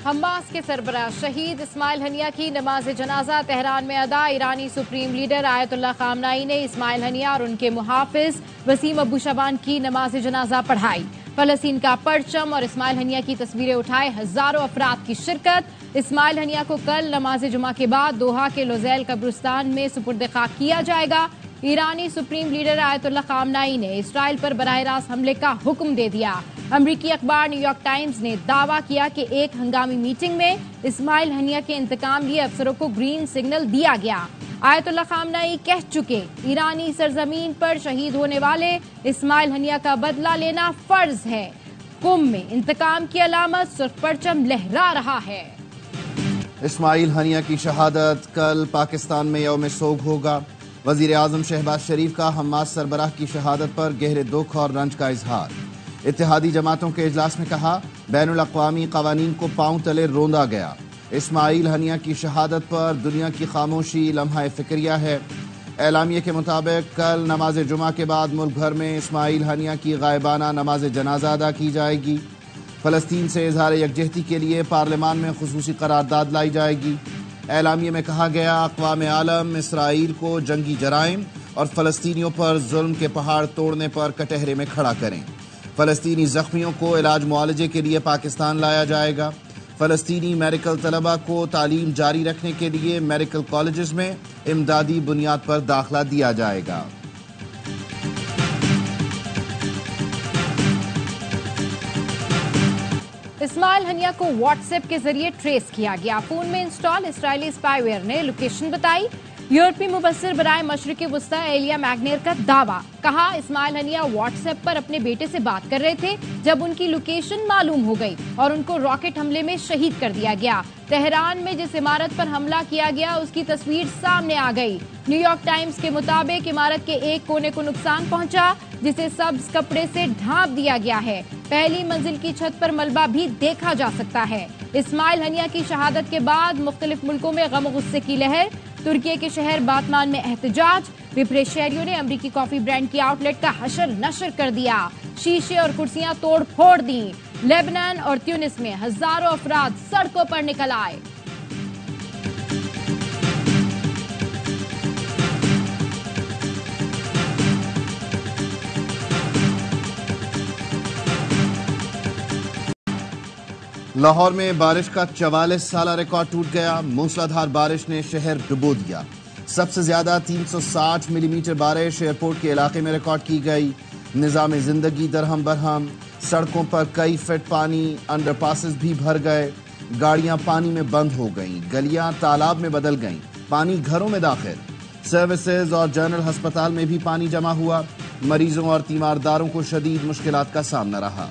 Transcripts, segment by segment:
Hamas के सरबराह शहीद Ismail Haniyeh की नमाज जनाजा तेहरान में अदा। ईरानी सुप्रीम लीडर आयतुल्लाह खामनाई ने इस्माइल हनिया और उनके मुहाफिज वसीम अबू शबान की नमाज जनाजा पढ़ाई। फलस्तीन का परचम और इस्माइल हनिया की तस्वीरें उठाए हजारों अफराद की शिरकत। इस्माइल हनिया को कल नमाज जुमा के बाद दोहा के लोजैल कब्रिस्तान में सुपुर्द खाक किया जाएगा। ईरानी सुप्रीम लीडर आयतुल्लाह खामनाई ने इसराइल पर बराह रास्त हमले का हुक्म दे दिया। अमरीकी अखबार न्यूयॉर्क टाइम्स ने दावा किया कि एक हंगामी मीटिंग में इस्माइल हनिया के इंतकाम लिए अफसरों को ग्रीन सिग्नल दिया गया। आयतुल्लाह खामनाई कह चुके, ईरानी सरजमीन पर शहीद होने वाले इस्माइल हनिया का बदला लेना फर्ज है। कुम में इंतकाम की अलामत सुर्ख परचम लहरा रहा है। इस्माइल हनिया की शहादत कल पाकिस्तान में यौम सोग होगा। वजीर आजम शहबाज शरीफ का हमास सरबराह की शहादत पर गहरे दुख और रंज का इजहार। इत्तेहादी जमातों के इजलास में कहा, बैनुल अक़वामी क़वानीन को पांव तले रोंदा गया। इस्माइल हनिया की शहादत पर दुनिया की खामोशी लम्हा फिक्रिया है। एलामिया के मुताबिक कल नमाज जुमा के बाद मुल्क भर में इस्माइल हनिया की गायबाना नमाज जनाजा अदा की जाएगी। फ़लस्तीन से इजहार यकजहती के लिए पार्लियामान में खुसूसी करारदाद लाई जाएगी। एलामिया में कहा गया, अक़वाम आलम इसराइल को जंगी जराइम और फ़लस्तीनियों पर जुल्म के पहाड़ तोड़ने पर कटहरे में खड़ा करें। फ़लस्तीनी ज़ख्मियों को इलाज मुआलजे के लिए पाकिस्तान लाया जाएगा। फ़लस्तीनी मेडिकल तलबा को तालीम जारी रखने के लिए मेडिकल कॉलेजेस में इमदादी बुनियाद पर दाखिला दिया जाएगा। इस्माइल हनिया को व्हाट्सएप के जरिए ट्रेस किया गया। फोन में इंस्टॉल इस्राएली स्पाईवेयर ने लोकेशन बताई। यूरोपीय मुबस्सिर बराए मशरिक़ी वस्ता एलिया मैग्नेर का दावा। कहा, इस्माइल हनिया व्हाट्सएप पर अपने बेटे से बात कर रहे थे जब उनकी लोकेशन मालूम हो गई और उनको रॉकेट हमले में शहीद कर दिया गया। तेहरान में जिस इमारत पर हमला किया गया उसकी तस्वीर सामने आ गई। न्यूयॉर्क टाइम्स के मुताबिक इमारत के एक कोने को नुकसान पहुंचा जिसे सब्ज कपड़े से ढांप दिया गया है। पहली मंजिल की छत पर मलबा भी देखा जा सकता है। इस्माइल हनिया की शहादत के बाद मुख्तलिफ मुल्कों में गम गुस्से की लहर। तुर्की के शहर बातमान में एहतजाज। विपरे शहरियों ने अमरीकी कॉफी ब्रांड की आउटलेट का हशर नशर कर दिया। शीशे और कुर्सियां तोड़ फोड़ दी। लेबनान और ट्यूनिस में हजारों अफराद सड़कों पर निकल आए। लाहौर में बारिश का 44 साला रिकॉर्ड टूट गया। मूसलाधार बारिश ने शहर डुबो दिया। सबसे ज्यादा 360 मिलीमीटर बारिश एयरपोर्ट के इलाके में रिकॉर्ड की गई। निज़ाम जिंदगी दरहम बरहम। सड़कों पर कई फीट पानी। अंडरपासेस भी भर गए। गाड़ियां पानी में बंद हो गईं। गलियां तालाब में बदल गईं। पानी घरों में दाखिल। सर्विसेज और जनरल अस्पताल में भी पानी जमा हुआ। मरीजों और तीमारदारों को शदीद मुश्किलात का सामना रहा।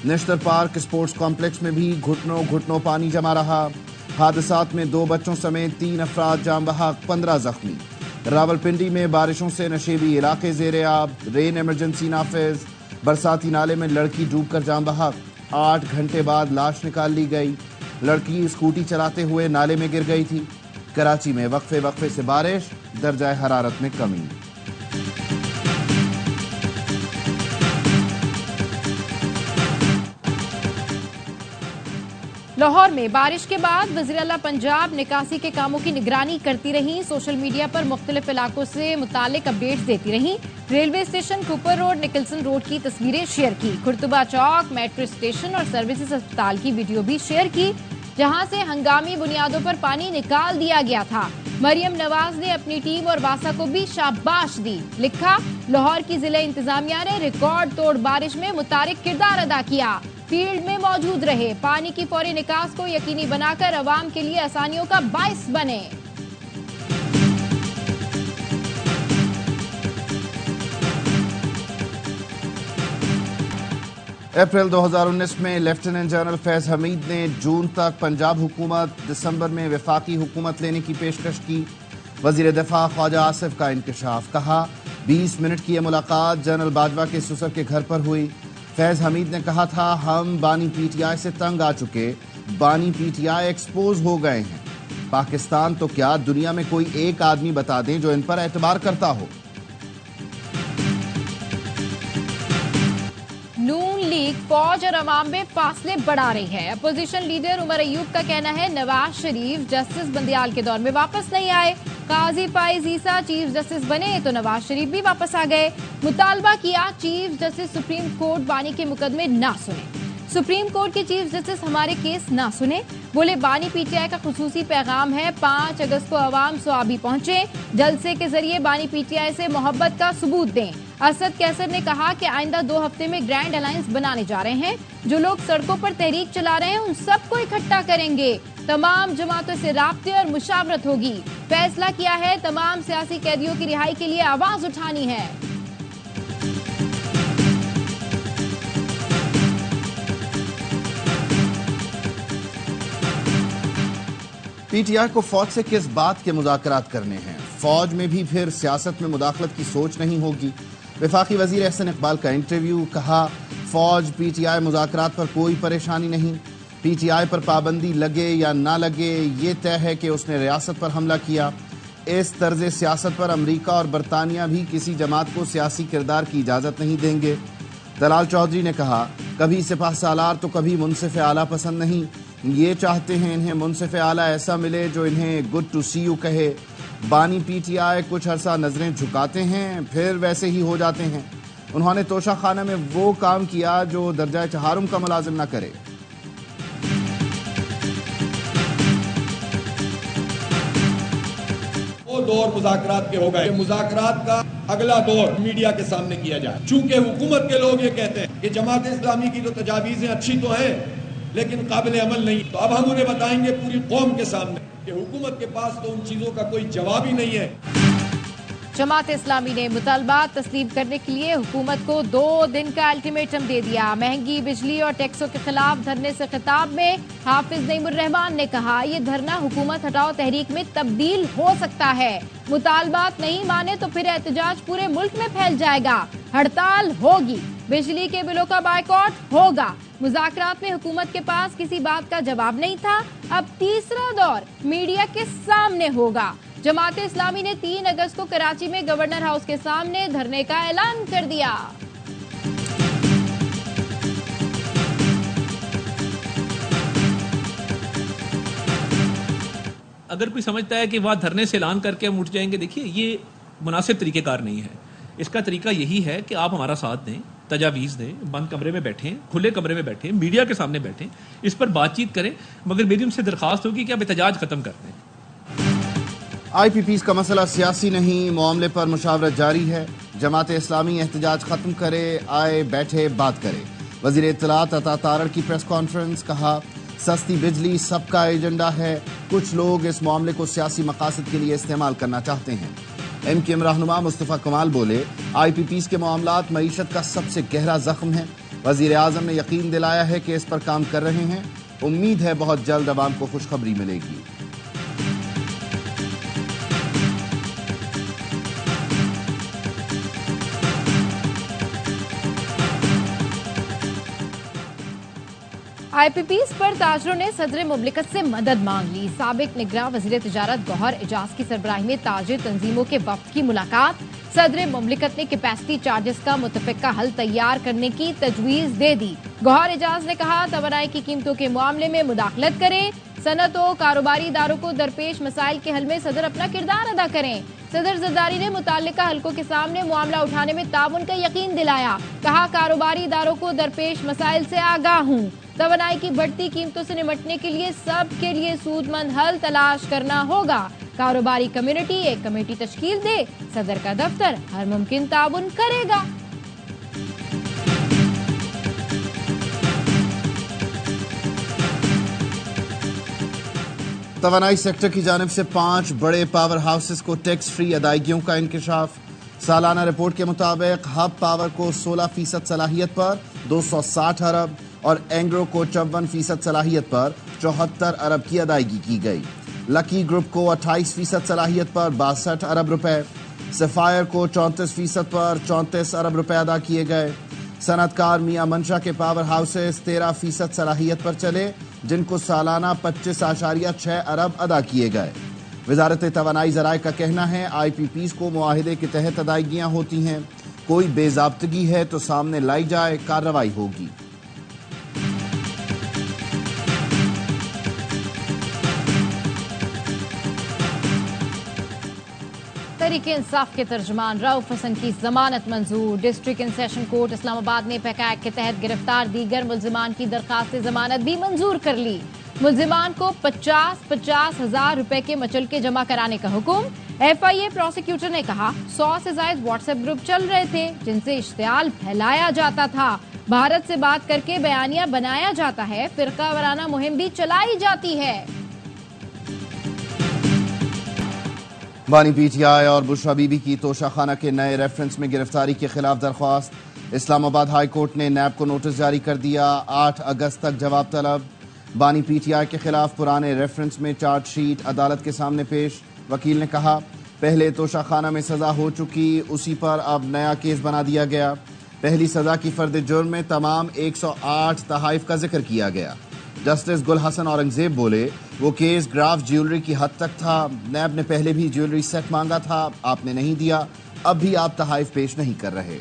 नेशनल पार्क स्पोर्ट्स कॉम्प्लेक्स में भी घुटनों घुटनों पानी जमा रहा। हादसात में 2 बच्चों समेत 3 अफराद जाम बहक, 15 जख्मी। रावलपिंडी में बारिशों से नशेबी इलाके ज़ेरे आब। रेन इमरजेंसी नाफिज। बरसाती नाले में लड़की डूबकर जाम बहक। 8 घंटे बाद लाश निकाल ली गई। लड़की स्कूटी चलाते हुए नाले में गिर गई थी। कराची में वक्फे वक्फे से बारिश। दर्जा हरारत में कमी। लाहौर में बारिश के बाद वज़ीर आला पंजाब निकासी के कामों की निगरानी करती रही। सोशल मीडिया पर मुख्तलिफ इलाकों से मुतालिक अपडेट्स देती रही। Railway station, Cooper Road, Nicholson Road की तस्वीरें शेयर की। खुर्तबा चौक, मेट्रो स्टेशन और सर्विसेज अस्पताल की वीडियो भी शेयर की जहां से हंगामी बुनियादों पर पानी निकाल दिया गया था। मरियम नवाज ने अपनी टीम और वासा को भी शाबाश दी। लिखा, लाहौर की जिला इंतजामिया ने रिकॉर्ड तोड़ बारिश में मुतारिक किरदार अदा किया। फील्ड में मौजूद रहे। पानी की फौरी निकास को यकीनी बनाकर अवाम के लिए आसानियों का बाइस बने। अप्रैल 2019 में लेफ्टिनेंट जनरल फैज हमीद ने जून तक पंजाब हुकूमत, दिसंबर में वफाकी हुकूमत लेने की पेशकश की। वजीर दिफा ख्वाजा आसिफ का इंकशाफ। कहा, 20 मिनट की यह मुलाकात जनरल बाजवा के ससुर के घर पर हुई। फैज हमीद ने कहा था, हम बानी पीटीआई से तंग आ चुके। बानी पीटीआई एक्सपोज हो गए हैं। पाकिस्तान तो क्या, दुनिया में कोई एक आदमी बता दें जो इन पर एतबार करता हो। नून लीग फौज और अवाम में फासले बढ़ा रही है। अपोजिशन लीडर उमर अयूब का कहना है नवाज शरीफ जस्टिस बंदियाल के दौर में वापस नहीं आए। काजी फाइज ईसा चीफ जस्टिस बने तो नवाज शरीफ भी वापस आ गए। मुतालबा किया चीफ जस्टिस सुप्रीम कोर्ट बानी के मुकदमे ना सुने। सुप्रीम कोर्ट के चीफ जस्टिस हमारे केस ना सुने। बोले बानी पीटीआई का खुसूसी पैगाम है 5 अगस्त को अवाम स्वाबी पहुंचे, जलसे के जरिए बानी पीटीआई से मोहब्बत का सबूत दें। असद कैसर ने कहा कि आइंदा 2 हफ्ते में ग्रैंड अलायंस बनाने जा रहे हैं। जो लोग सड़कों पर तहरीक चला रहे हैं उन सबको इकट्ठा करेंगे। तमाम जमातों से राब्ते और मुशावरत होगी। फैसला किया है तमाम सियासी कैदियों की रिहाई के लिए आवाज उठानी है। पीटीआई को फौज से किस बात के मुज़ाकरात करने हैं? फौज में भी फिर सियासत में मुदाखलत की सोच नहीं होगी। वफाकी वजीर एहसन इकबाल का इंटरव्यू, कहा फौज पीटीआई मुज़ाकरात पर कोई परेशानी नहीं। पीटीआई पर पाबंदी लगे या ना लगे ये तय है कि उसने रियासत पर हमला किया। इस तर्ज सियासत पर अमरीका और बरतानिया भी किसी जमात को सियासी किरदार की इजाज़त नहीं देंगे। तलाल चौधरी ने कहा कभी सिपह सालार तो कभी मुनसिफ आला पसंद नहीं। ये चाहते हैं इन्हें मुनसिफ आला ऐसा मिले जो इन्हें गुड टू सी यू कहे। बानी पीटीआई कुछ अरसा नजरें झुकाते हैं फिर वैसे ही हो जाते हैं। उन्होंने तोशा खाना में वो काम किया जो दर्जा चहारुम का मुलाजिम न करे। वो दौर मुज़ाकरात के हो गए। मुज़ाकरात का अगला दौर मीडिया के सामने किया जाए। चूंकि हुकूमत के लोग ये कहते हैं कि जमात इस्लामी की तो तजावीज़ें अच्छी तो हैं लेकिन काबिल अमल नहीं, तो अब हम उन्हें बताएंगे पूरी कौम के सामने कि हुकूमत के पास तो उन चीजों का कोई जवाब ही नहीं है। जमात इस्लामी ने मुतालबात तस्लीम करने के लिए हुकूमत को 2 दिन का अल्टीमेटम दे दिया। महंगी बिजली और टैक्सों के खिलाफ धरने से खिताब में हाफिज नईमुर रहमान ने कहा ये धरना हुकूमत हटाओ तहरीक में तब्दील हो सकता है। मुतालबात नहीं माने तो फिर एहतजाज पूरे मुल्क में फैल जाएगा। हड़ताल होगी, बिजली के बिलों का बायकॉट होगा। मुज़ाकरात में हुकूमत के पास किसी बात का जवाब नहीं था। अब तीसरा दौर मीडिया के सामने होगा। जमात इस्लामी ने 3 अगस्त को कराची में गवर्नर हाउस के सामने धरने का ऐलान कर दिया। अगर कोई समझता है कि वह धरने से ऐलान करके हम उठ जाएंगे, देखिए ये मुनासिब तरीकेकार नहीं है। इसका तरीका यही है कि आप हमारा साथ दें, तजावीज़ दें, बंद कमरे में बैठें, खुले कमरे में बैठें, मीडिया के सामने बैठें, इस पर बातचीत करें, मगर मेरी उनसे दरख्वास्त होगी कि आप एहतजाज खत्म कर दें। IPPs का मसला सियासी नहीं, मामले पर मुशावरत जारी है। जमात इस्लामी एहतजाज खत्म करे, आए बैठे बात करे। वजीर इत्तलात अता तारड़ की प्रेस कॉन्फ्रेंस, कहा सस्ती बिजली सबका एजेंडा है। कुछ लोग इस मामले को सियासी मकासद के लिए इस्तेमाल करना चाहते हैं। MKM रहनुमा मुस्तफ़ा कमाल बोले IPPs के मामलात मईशत का सबसे गहरा जख्म है। वजीर आज़म ने यकीन दिलाया है कि इस पर काम कर रहे हैं। उम्मीद है बहुत जल्द अवाम को खुशखबरी मिलेगी। IPPs पर ताजरों ने सदर मुमलिकत से मदद मांग ली। साबिक निगरां वज़ीर तिजारत गौहर एजाज की सरबराही में ताजिर तंजीमों के वफ्द की मुलाकात। सदर मुमलिकत ने कैपेसिटी चार्जेस का मुतफ़िका हल तैयार करने की तजवीज़ दे दी। गौहर एजाज ने कहा तवानाई की कीमतों के मामले में मुदाखलत करें। सनअतों कारोबारी इदारों को दरपेश मसाइल के हल में सदर अपना किरदार अदा करें। सदर जरदारी ने मुताल्लिका हलकों के सामने मामला उठाने में ताउन का यकीन दिलाया। कहा कारोबारी इदारों को दरपेश मसाइल से आगाह हूँ। तवानाई की बढ़ती कीमतों से निपटने के लिए सबके लिए सूदमंद हल तलाश करना होगा। कारोबारी कम्युनिटी एक कमेटी तश्कील दे, सदर का दफ्तर हर मुमकिन ताउन करेगा। तवानाई सेक्टर की जानिब से 5 बड़े पावर हाउसेस को टैक्स फ्री अदायगियों का इंकशाफ। सालाना रिपोर्ट के मुताबिक हब पावर को 16% सलाहियत पर 260 अरब और एंग्रो को 54% सलाहियत पर 74 अरब की अदायगी की गई। लकी ग्रुप को 28% सलाहियत पर 62 अरब रुपए, सफायर को 34% पर 34 अरब रुपए अदा किए गए। सनतकार मियां मंशा के पावर हाउसेस 13% सलाहियत पर चले, जिनको सालाना 25.6 अरब अदा किए गए। वजारत तवानाई ज़राए का कहना है IPPs को मुआहिदे के तहत अदायगियाँ होती हैं। कोई बेज़ाब्तगी है तो सामने लाई जाए, कार्रवाई होगी। तहरीके इंसाफ के तर्जुमान रऊफ हसन की जमानत मंजूर। District in session court Islamabad ने पैका एक्ट के तहत गिरफ्तार दीगर मुल्जिमान की दरखास्त जमानत भी मंजूर कर ली। मुल्जिमान को 50-50 हजार रुपए के मचलके जमा कराने का हुक्म। FIA प्रोसिक्यूटर ने कहा 100 से ज्यादा व्हाट्सएप ग्रुप चल रहे थे जिनसे इश्तियाल फैलाया जाता था। भारत से बात करके बयानिया बनाया जाता है, फिरका वाराना मुहिम भी चलाई जाती है। बानी PTI और बुशरा बीबी की तोशाखाना के नए रेफरेंस में गिरफ्तारी के खिलाफ दरख्वास्त। इस्लामाबाद हाई कोर्ट ने नैब को नोटिस जारी कर दिया। 8 अगस्त तक जवाब तलब। बानी PTI के खिलाफ पुराने रेफरेंस में चार्जशीट अदालत के सामने पेश। वकील ने कहा पहले तोशाखाना में सजा हो चुकी, उसी पर अब नया केस बना दिया गया। पहली सजा की फर्द जुर्म में तमाम 108 तहाइफ का जिक्र किया गया। जस्टिस गुल हसन औरंगजेब बोले वो केस ग्राफ ज्वेलरी की हद तक था। नैब ने पहले भी ज्वेलरी सेट मांगा था, आपने नहीं दिया, अब भी आप तहाइफ पेश नहीं कर रहे।